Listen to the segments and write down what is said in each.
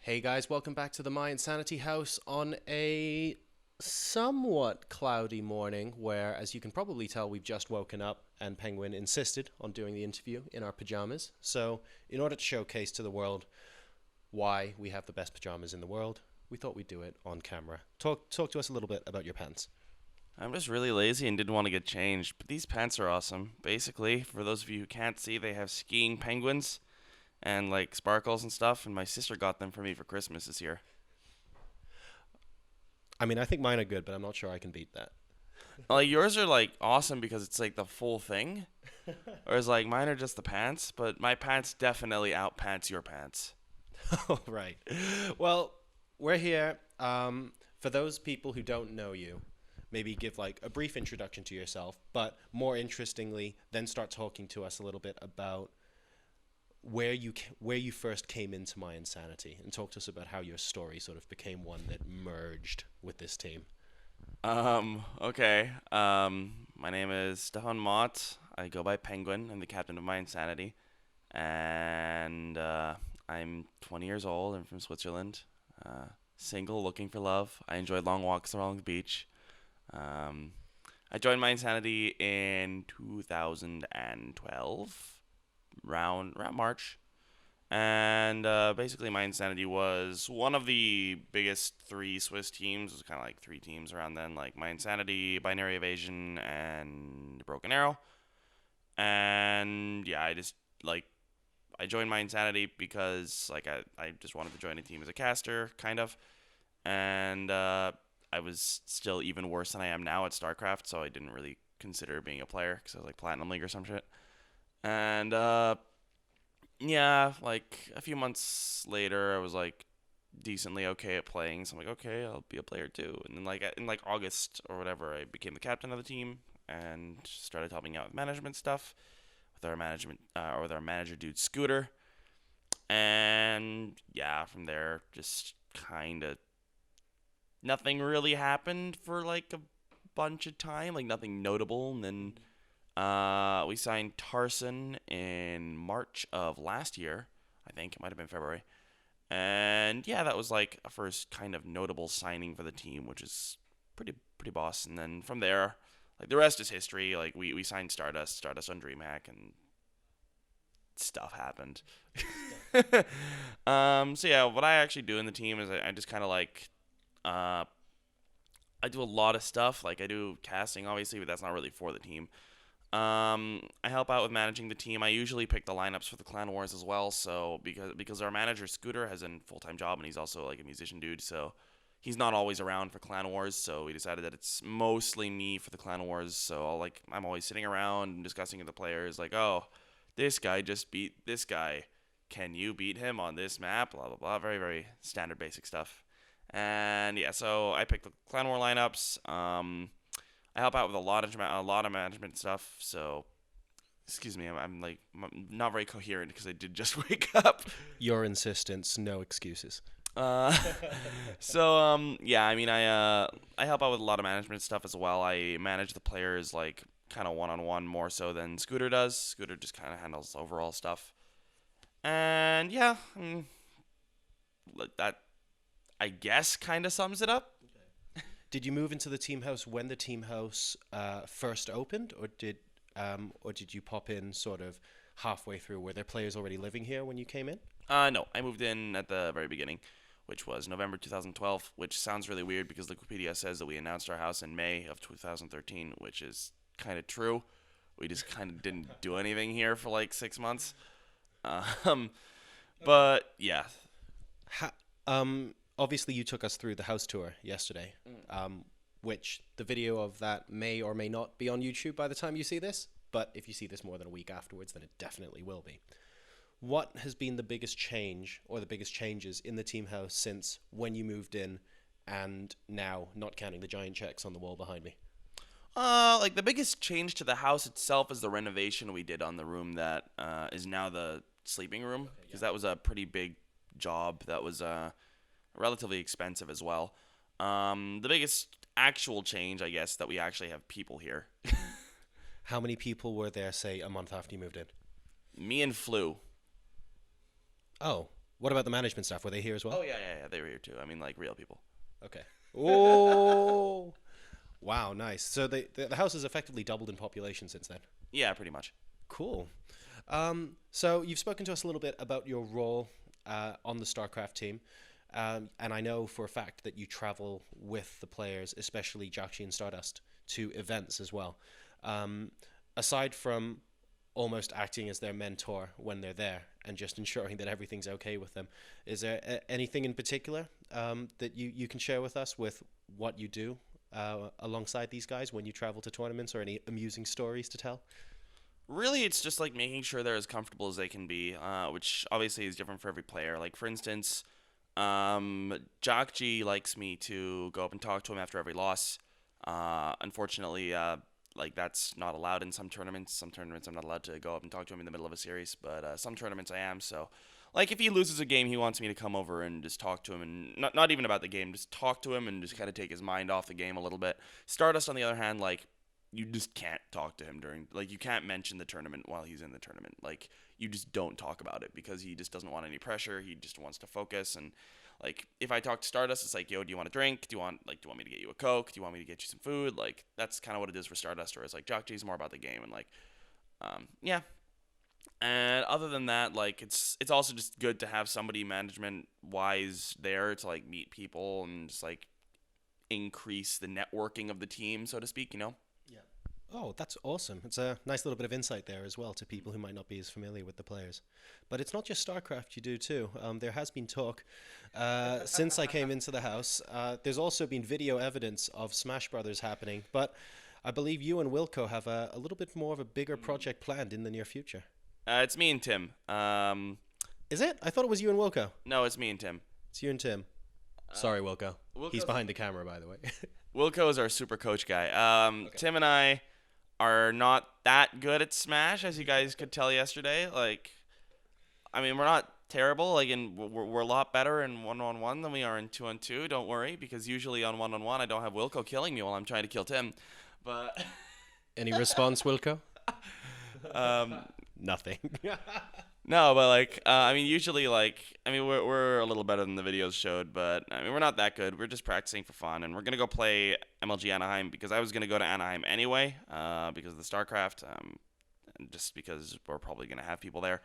Hey guys, welcome back to the mYinsanity house on a somewhat cloudy morning where, as you can probably tell, we've just woken up and PengWin insisted on doing the interview in our pajamas. So, in order to showcase to the world why we have the best pajamas in the world, we thought we'd do it on camera. Talk to us a little bit about your pants. I'm just really lazy and didn't want to get changed, but these pants are awesome. Basically, for those of you who can't see, they have skiing penguins and like sparkles and stuff, and my sister got them for me for Christmas this year. I mean, I think mine are good, but I'm not sure I can beat that. Like yours are like awesome because it's like the full thing, whereas like mine are just the pants, but my pants definitely outpants your pants. Oh, right. Well, we're here. For those people who don't know you, maybe give like a brief introduction to yourself, but more interestingly, then start talking to us a little bit about where you first came into mYinsanity, and talk to us about how your story sort of became one that merged with this team. Okay. My name is Stefan Mott. I go by Penguin. I'm the captain of mYinsanity, and I'm 20 years old. I'm from Switzerland. Single, looking for love. I enjoy long walks along the beach. Um, I joined mYinsanity in 2012, around March, and basically mYinsanity was one of the biggest three Swiss teams. It was kind of like three teams around then, like mYinsanity, Binary Evasion, and Broken Arrow. And yeah, I joined mYinsanity because I just wanted to join a team as a caster, kind of, and I was still even worse than I am now at StarCraft, so I didn't really consider being a player because I was like Platinum League or some shit. And yeah, like a few months later, I was like decently okay at playing, so I'm like, okay, I'll be a player too. And then in like August or whatever, I became the captain of the team and started helping out with management stuff with our with our manager dude Scooter. And yeah, from there, just kind of nothing really happened for like a bunch of time, like nothing notable. And then we signed Tarson in March of last year. I think it might have been February. And yeah, that was like a first kind of notable signing for the team, which is pretty boss. And then from there, like the rest is history. Like we signed Stardust on DreamHack, and stuff happened. So yeah, what I actually do in the team is I just kind of like uh, I do a lot of stuff. Like I do casting, obviously, but that's not really for the team. I help out with managing the team. I usually pick the lineups for the Clan Wars as well. So because our manager Scooter has a full time job and he's also like a musician dude, so he's not always around for Clan Wars. So we decided that it's mostly me for the Clan Wars. So I'm always sitting around and discussing with the players, like, oh, this guy just beat this guy. Can you beat him on this map? Blah blah blah. Very very standard basic stuff. And yeah, so I pick the Clan War lineups. I help out with a lot of management stuff. So, excuse me, I'm like not very coherent because I did just wake up. Your insistence, no excuses. Uh, yeah, I mean I help out with a lot of management stuff as well. I manage the players like kind of one on one more so than Scooter does. Scooter just kind of handles overall stuff. And yeah, that I guess kind of sums it up. Did you move into the team house when the team house first opened, or did you pop in sort of halfway through? Were there players already living here when you came in? No, I moved in at the very beginning, which was November 2012, which sounds really weird because Wikipedia says that we announced our house in May of 2013, which is kind of true. We just kind of didn't do anything here for like 6 months. Um, but yeah. Ha- Obviously, you took us through the house tour yesterday, which the video of that may or may not be on YouTube by the time you see this. But if you see this more than a week afterwards, then it definitely will be. What has been the biggest change or the biggest changes in the team house since when you moved in and now, not counting the giant checks on the wall behind me? Like the biggest change to the house itself is the renovation we did on the room that is now the sleeping room, because that was a pretty big job. That was relatively expensive as well. The biggest actual change, I guess, that we actually have people here. How many people were there, say, a month after you moved in? Me and Flu. Oh, What about the management staff? Were they here as well? Oh yeah, they were here too. I mean, like real people. Okay. Oh, wow, nice. So the house has effectively doubled in population since then. Yeah, pretty much. Cool. So you've spoken to us a little bit about your role on the StarCraft team, and I know for a fact that you travel with the players, especially Jiaoqi and Stardust, to events as well. Aside from almost acting as their mentor when they're there and just ensuring that everything's okay with them, is there anything in particular that you can share with us with what you do alongside these guys when you travel to tournaments, or any amusing stories to tell? Really, it's just like making sure they're as comfortable as they can be, which obviously is different for every player. Like for instance, Jiaoqi likes me to go up and talk to him after every loss. Unfortunately, like that's not allowed in some tournaments. Some tournaments I'm not allowed to go up and talk to him in the middle of a series, but some tournaments I am. So, like if he loses a game, he wants me to come over and just talk to him, and not even about the game, just talk to him and just kind of take his mind off the game a little bit. Stardust, on the other hand, like you just can't talk to him during, like you can't mention the tournament while he's in the tournament. Like you just don't talk about it because he just doesn't want any pressure. He just wants to focus. And like if I talk to Stardust, it's like, yo, do you want a drink? Do you want me to get you a Coke? Do you want me to get you some food? Like that's kind of what it is for Stardust. Whereas like Jiaoqi's more about the game and like, yeah. And other than that, like it's also just good to have somebody management wise there to like meet people and just like increase the networking of the team, so to speak, you know? Oh, that's awesome. It's a nice little bit of insight there as well to people who might not be as familiar with the players. But it's not just StarCraft you do too. There has been talk since I came into the house. There's also been video evidence of Smash Brothers happening. But I believe you and Wilco have a little bit more of a bigger project planned in the near future. It's me and Tim. Is it? I thought it was you and Wilco. No, it's me and Tim. It's you and Tim. Sorry, Wilco. Wilco's- He's behind the camera, by the way. Wilco is our super coach guy. Okay. Tim and I are not that good at Smash, as you guys could tell yesterday. Like, I mean, we're not terrible. Like, we're a lot better in 1-on-1 than we are in 2-on-2. Don't worry, because usually on 1-on-1 I don't have Wilco killing me while I'm trying to kill Tim. But Any response, Wilco? um, Nothing. no, but like, I mean, usually like, I mean, we're a little better than the videos showed, but I mean, we're not that good. We're just practicing for fun, and we're gonna go play MLG Anaheim because I was gonna go to Anaheim anyway, because of the StarCraft, and just because we're probably gonna have people there.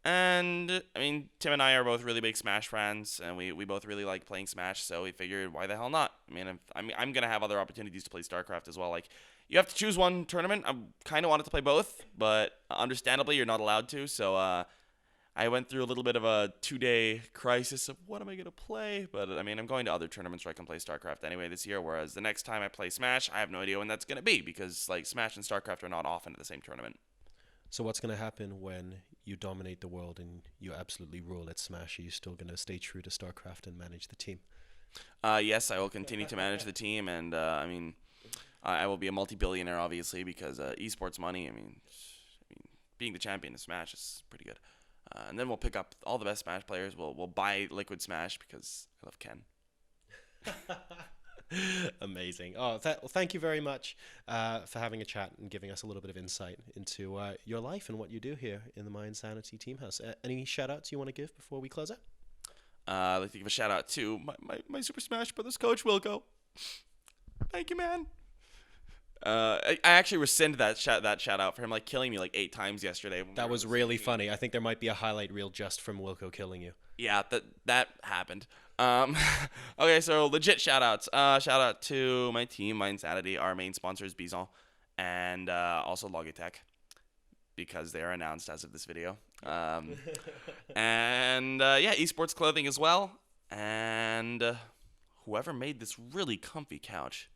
And I mean, Tim and I are both really big Smash fans, and we both really like playing Smash, so we figured, why the hell not? I mean, I'm gonna have other opportunities to play StarCraft as well. Like, you have to choose one tournament. I kind of wanted to play both, but understandably, you're not allowed to. So I went through a little bit of a 2-day crisis of what am I gonna play. But I mean, I'm going to other tournaments where I can play StarCraft anyway this year. Whereas the next time I play Smash, I have no idea when that's gonna be because like Smash and StarCraft are not often at the same tournament. So what's going to happen when you dominate the world and you absolutely rule at Smash? Are you still going to stay true to StarCraft and manage the team? Yes, I will continue to manage the team, and I mean, I will be a multi-billionaire, obviously, because esports money. I mean, being the champion of Smash is pretty good. And then we'll pick up all the best Smash players. We'll buy Liquid Smash because I love Ken. Amazing. Oh, well, thank you very much for having a chat and giving us a little bit of insight into your life and what you do here in the mYinsanity team house. Any shout outs you want to give before we close out? I'd like to give a shout out to my Super Smash Brothers coach, Wilco. Thank you, man. I actually rescind that shout out for him like killing me like 8 times yesterday. That was really funny. I think there might be a highlight reel just from Wilco killing you. Yeah, that happened. Okay, so legit shout outs. Shout out to my team, mYinsanity. Our main sponsor is Bison, and also Logitech, because they are announced as of this video. And yeah, esports clothing as well, and whoever made this really comfy couch.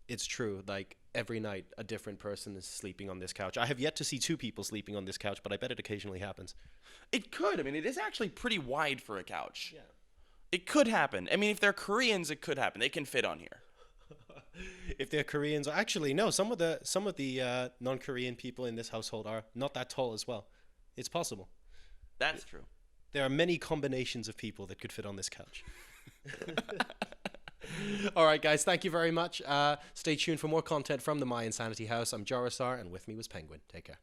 It's true. Like every night, a different person is sleeping on this couch. I have yet to see 2 people sleeping on this couch, but I bet it occasionally happens. It could. I mean, it is actually pretty wide for a couch. Yeah. It could happen. I mean, if they're Koreans, it could happen. They can fit on here. If they're Koreans, actually no. Some of the non-Korean people in this household are not that tall as well. It's possible. That's true. There are many combinations of people that could fit on this couch. All right, guys. Thank you very much. Stay tuned for more content from the mYinsanity house. I'm JoRoSaR, and with me was PengWin. Take care.